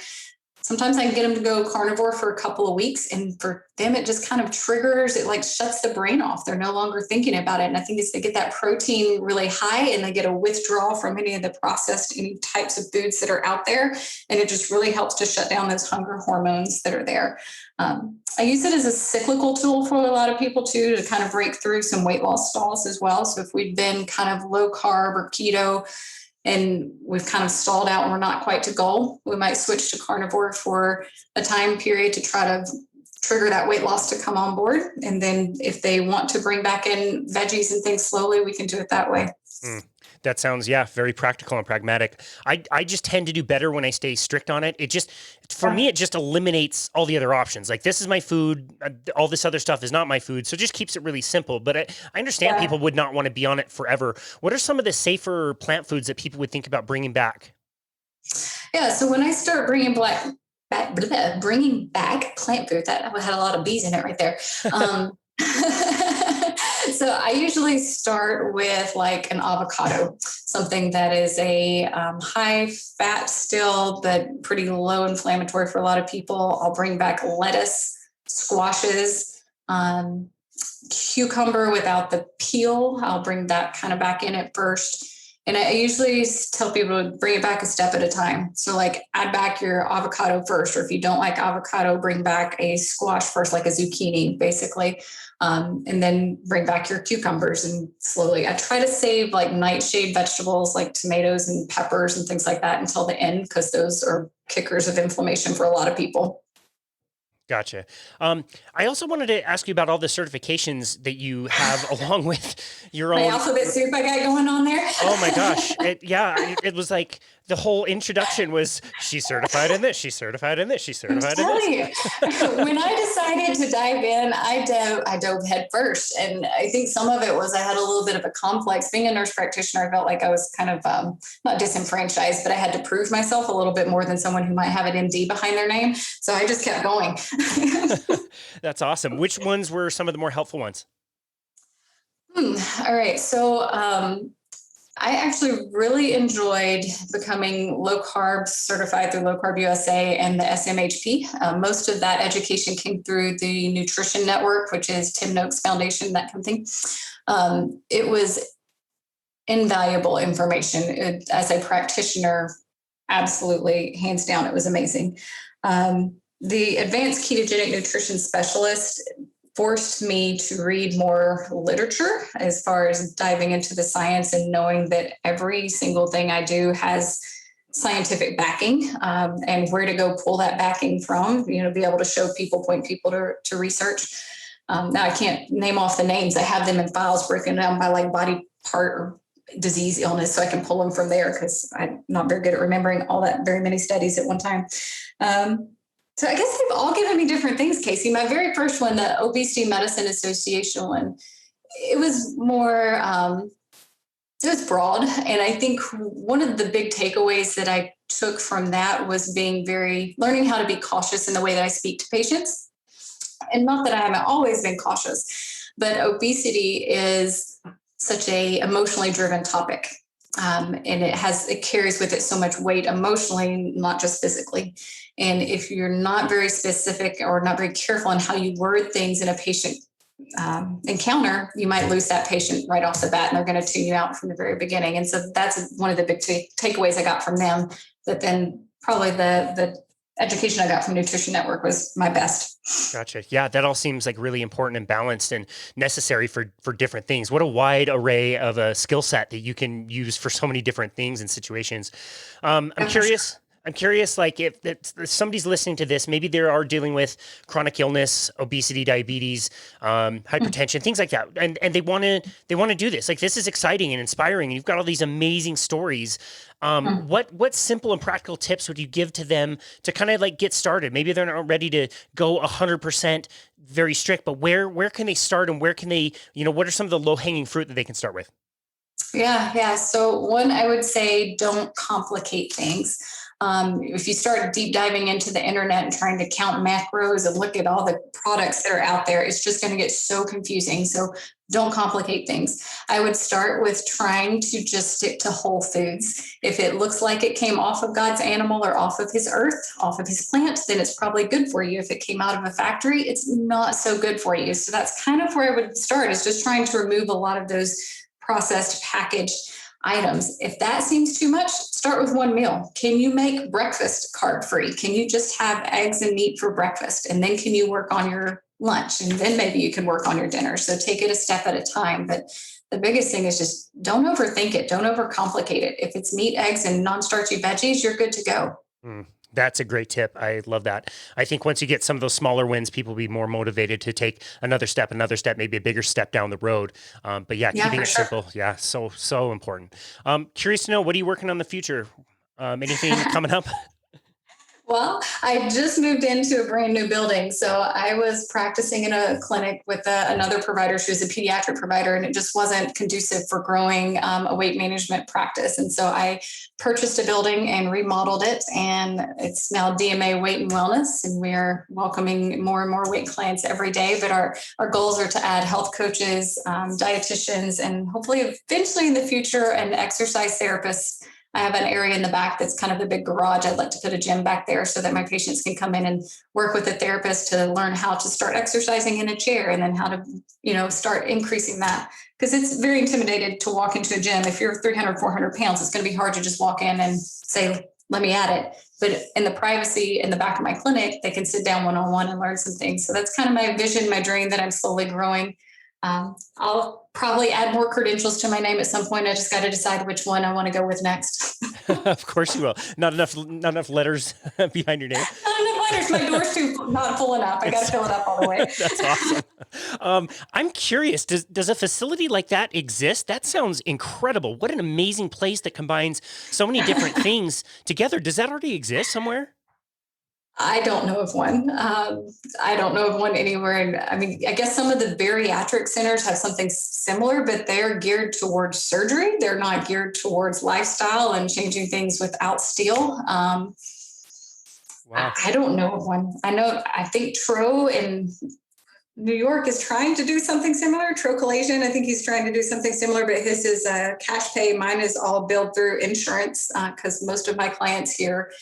Sometimes I can get them to go carnivore for a couple of weeks, and for them, it just kind of triggers, it like shuts the brain off. They're no longer thinking about it. And I think it's they get that protein really high and they get a withdrawal from any of the processed any types of foods that are out there. And it just really helps to shut down those hunger hormones that are there. I use it as a cyclical tool for a lot of people too, to kind of break through some weight loss stalls as well. So if we've been kind of low carb or keto, and we've kind of stalled out and we're not quite to goal, we might switch to carnivore for a time period to try to trigger that weight loss to come on board. And then if they want to bring back in veggies and things slowly, we can do it that way. That sounds, yeah, very practical and pragmatic. I just tend to do better when I stay strict on it. It just, for me, it just eliminates all the other options. Like, this is my food. All this other stuff is not my food. So it just keeps it really simple. But I understand people would not want to be on it forever. What are some of the safer plant foods that people would think about bringing back? Yeah. So when I start bringing back plant food, that had a lot of bees in it right there. So I usually start with like an avocado, something that is a high fat still, but pretty low inflammatory for a lot of people. I'll bring back lettuce, squashes, cucumber without the peel. I'll bring that kind of back in at first. And I usually tell people to bring it back a step at a time. So like add back your avocado first, or if you don't like avocado, bring back a squash first, like a zucchini, basically. And then bring back your cucumbers and slowly. I try to save like nightshade vegetables like tomatoes and peppers and things like that until the end, because those are kickers of inflammation for a lot of people. Gotcha. I also wanted to ask you about all the certifications that you have along with your My own alphabet soup I got going on there. Oh my gosh. It was like the whole introduction was she's certified in this, she's certified in this, she's certified in this. When I decided to dive in, I dove head first. And I think some of it was I had a little bit of a complex. Being a nurse practitioner, I felt like I was kind of not disenfranchised, but I had to prove myself a little bit more than someone who might have an MD behind their name. So I just kept going. That's awesome. Which ones were some of the more helpful ones? All right. So I actually really enjoyed becoming low carb certified through Low-Carb USA and the SMHP. Most of that education came through the Nutrition Network, which is Tim Noakes Foundation, that kind of thing. It was invaluable information. As a practitioner, absolutely, hands down, it was amazing. The Advanced Ketogenic Nutrition Specialist forced me to read more literature as far as diving into the science and knowing that every single thing I do has scientific backing, and where to go pull that backing from, be able to show people, point people to research. Now I can't name off the names. I have them in files broken down by like body part or disease, illness, so I can pull them from there because I'm not very good at remembering all that, very many studies at one time. So I guess they've all given me different things, Casey. My very first one, the Obesity Medicine Association one, it was more, it was broad. And I think one of the big takeaways that I took from that was learning how to be cautious in the way that I speak to patients. And not that I haven't always been cautious, but obesity is such a emotionally driven topic. And it carries with it so much weight emotionally, not just physically. And if you're not very specific or not very careful on how you word things in a patient encounter, you might lose that patient right off the bat, and they're going to tune you out from the very beginning. And so that's one of the big takeaways I got from them. But then probably the education I got from Nutrition Network was my best. Gotcha. Yeah, that all seems like really important and balanced and necessary for different things. What a wide array of a skill set that you can use for so many different things and situations. I'm curious, like if somebody's listening to this, maybe they are dealing with chronic illness, obesity, diabetes, hypertension, things like that, and they want to do this. Like, this is exciting and inspiring, and you've got all these amazing stories. What simple and practical tips would you give to them to kind of like get started? Maybe they're not ready to go 100% very strict, but where can they start, and where can they, what are some of the low hanging fruit that they can start with? Yeah. So one, I would say, don't complicate things. If you start deep diving into the internet and trying to count macros and look at all the products that are out there, it's just going to get so confusing. So don't complicate things. I would start with trying to just stick to whole foods. If it looks like it came off of God's animal or off of his earth, off of his plant, then it's probably good for you. If it came out of a factory, it's not so good for you. So that's kind of where I would start, is just trying to remove a lot of those processed packaged items. If that seems too much, start with one meal. Can you make breakfast carb free? Can you just have eggs and meat for breakfast? And then can you work on your lunch? And then maybe you can work on your dinner. So take it a step at a time. But the biggest thing is just don't overthink it. Don't overcomplicate it. If it's meat, eggs, and non-starchy veggies, you're good to go. That's a great tip. I love that. I think once you get some of those smaller wins, people will be more motivated to take another step, maybe a bigger step down the road. But yeah, Yeah, keeping for it sure. simple. Yeah, so important. Curious to know, what are you working on in the future? Anything coming up? Well, I just moved into a brand new building. So I was practicing in a clinic with another provider. She was a pediatric provider, and it just wasn't conducive for growing a weight management practice. And so I purchased a building and remodeled it. And it's now DMA Weight and Wellness. And we're welcoming more and more weight clients every day. But our goals are to add health coaches, dietitians, and hopefully eventually in the future, an exercise therapist. I have an area in the back that's kind of the big garage. I'd like to put a gym back there so that my patients can come in and work with a therapist to learn how to start exercising in a chair, and then how to, start increasing that. Because it's very intimidated to walk into a gym. If you're 300, 400 pounds, it's going to be hard to just walk in and say, let me at it. But in the privacy in the back of my clinic, they can sit down one-on-one and learn some things. So that's kind of my vision, my dream that I'm slowly growing. I'll probably add more credentials to my name at some point. I just got to decide which one I want to go with next. Of course you will. Not enough letters behind your name. Not enough letters. My door's not full enough. I got to fill it up all the way. That's awesome. I'm curious, does a facility like that exist? That sounds incredible. What an amazing place that combines so many different things together. Does that already exist somewhere? I don't know of one. I don't know of one anywhere. And I mean, I guess some of the bariatric centers have something similar, but they're geared towards surgery. They're not geared towards lifestyle and changing things without steel. Wow. I don't know of one. I think Tro in New York is trying to do something similar. Tro Collation, I think he's trying to do something similar, but his is cash pay. Mine is all billed through insurance because most of my clients here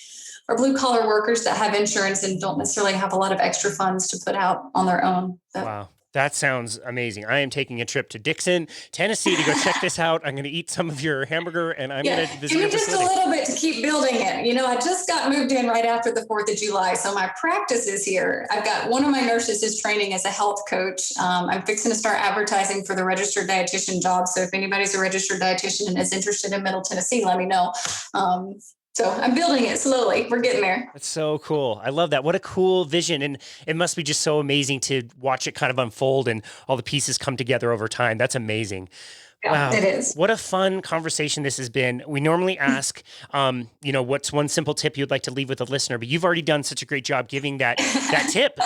are blue collar workers that have insurance and don't necessarily have a lot of extra funds to put out on their own. So. Wow. That sounds amazing. I am taking a trip to Dickson, Tennessee to go check this out. I'm going to eat some of your hamburger, and I'm going to visit your just facility. A little bit to keep building it. I just got moved in right after the 4th of July. So my practice is here. I've got one of my nurses is training as a health coach. I'm fixing to start advertising for the registered dietitian job. So if anybody's a registered dietitian and is interested in Middle Tennessee, let me know. So I'm building it slowly. We're getting there. That's so cool. I love that. What a cool vision. And it must be just so amazing to watch it kind of unfold and all the pieces come together over time. That's amazing. Yeah, wow. It is. What a fun conversation this has been. We normally ask, what's one simple tip you'd like to leave with a listener, but you've already done such a great job giving that tip,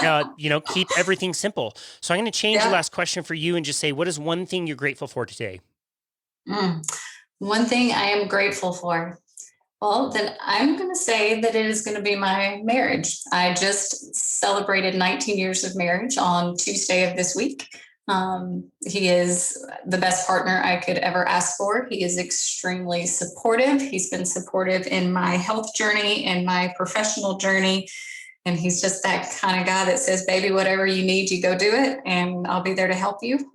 keep everything simple. So I'm going to change the last question for you and just say, what is one thing you're grateful for today? One thing I am grateful for. Well, then I'm going to say that it is going to be my marriage. I just celebrated 19 years of marriage on Tuesday of this week. He is the best partner I could ever ask for. He is extremely supportive. He's been supportive in my health journey and my professional journey. And he's just that kind of guy that says, baby, whatever you need, you go do it. And I'll be there to help you.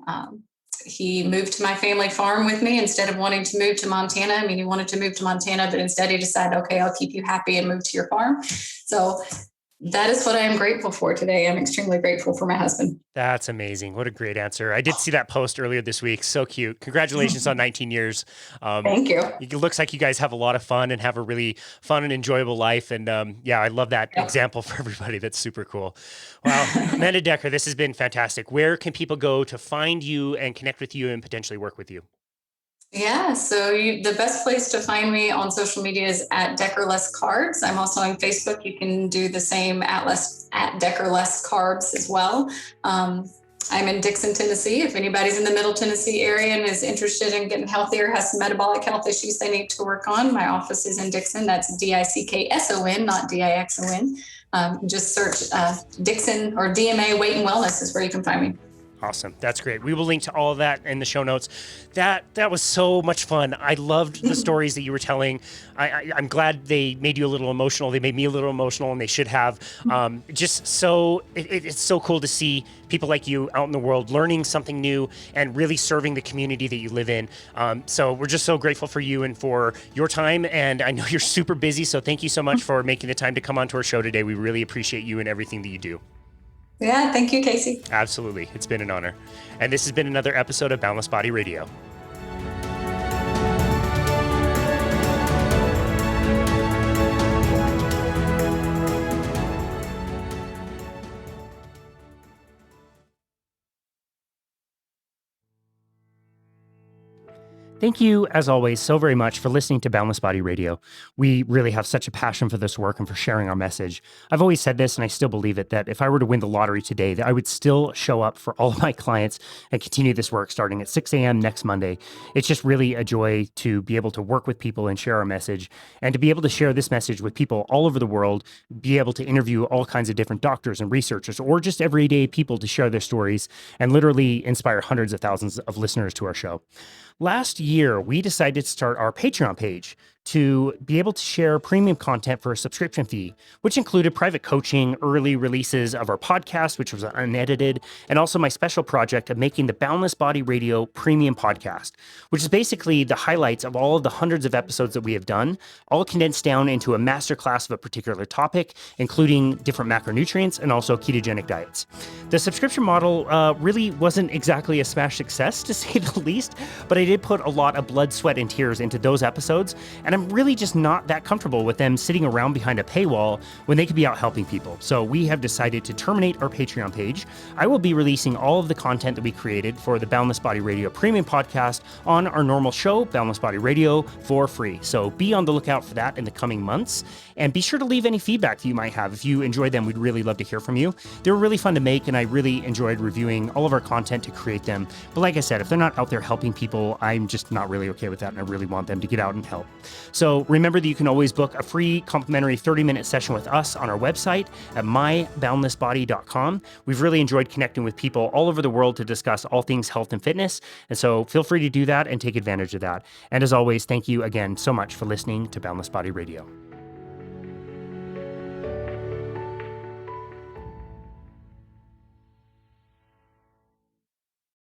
He moved to my family farm with me instead of wanting to move to Montana. I mean, he wanted to move to Montana, but instead he decided, okay, I'll keep you happy and move to your farm. So that is what I am grateful for today. I'm extremely grateful for my husband. That's amazing. What a great answer. I did see that post earlier this week. So cute. Congratulations on 19 years. Thank you. It looks like you guys have a lot of fun and have a really fun and enjoyable life. And I love that example for everybody. That's super cool. Wow. Amanda Decker, this has been fantastic. Where can people go to find you and connect with you and potentially work with you? Yeah, so the best place to find me on social media is at deckerlesscarbs. I'm also on Facebook. You can do the same at deckerlesscarbs as well. I'm in Dickson, Tennessee. If anybody's in the Middle Tennessee area and is interested in getting healthier, has some metabolic health issues they need to work on, my office is in Dickson. That's Dickson, not Dixon. Just search Dickson or DMA Weight and Wellness is where you can find me. Awesome. That's great. We will link to all of that in the show notes. That was so much fun. I loved the stories that you were telling. I'm glad they made you a little emotional. They made me a little emotional, and they should have. It's so cool to see people like you out in the world learning something new and really serving the community that you live in. So we're just so grateful for you and for your time. And I know you're super busy, so thank you so much for making the time to come onto our show today. We really appreciate you and everything that you do. Yeah, thank you, Casey. Absolutely. It's been an honor. And this has been another episode of Boundless Body Radio. Thank you, as always, so very much for listening to Boundless Body Radio. We really have such a passion for this work and for sharing our message. I've always said this, and I still believe it, that if I were to win the lottery today, that I would still show up for all of my clients and continue this work starting at 6 a.m. next Monday. It's just really a joy to be able to work with people and share our message, and to be able to share this message with people all over the world, be able to interview all kinds of different doctors and researchers, or just everyday people to share their stories and literally inspire hundreds of thousands of listeners to our show. Last year, we decided to start our Patreon page to be able to share premium content for a subscription fee, which included private coaching, early releases of our podcast, which was unedited, and also my special project of making the Boundless Body Radio premium podcast, which is basically the highlights of all of the hundreds of episodes that we have done, all condensed down into a masterclass of a particular topic, including different macronutrients and also ketogenic diets. The subscription model really wasn't exactly a smash success, to say the least, but I did put a lot of blood, sweat, and tears into those episodes, and I'm really just not that comfortable with them sitting around behind a paywall when they could be out helping people. So we have decided to terminate our Patreon page. I will be releasing all of the content that we created for the Boundless Body Radio Premium Podcast on our normal show, Boundless Body Radio, for free. So be on the lookout for that in the coming months. And be sure to leave any feedback that you might have. If you enjoyed them, we'd really love to hear from you. They were really fun to make, and I really enjoyed reviewing all of our content to create them. But like I said, if they're not out there helping people, I'm just not really okay with that, and I really want them to get out and help. So remember that you can always book a free complimentary 30-minute session with us on our website at myboundlessbody.com. We've really enjoyed connecting with people all over the world to discuss all things health and fitness. And so feel free to do that and take advantage of that. And as always, thank you again so much for listening to Boundless Body Radio.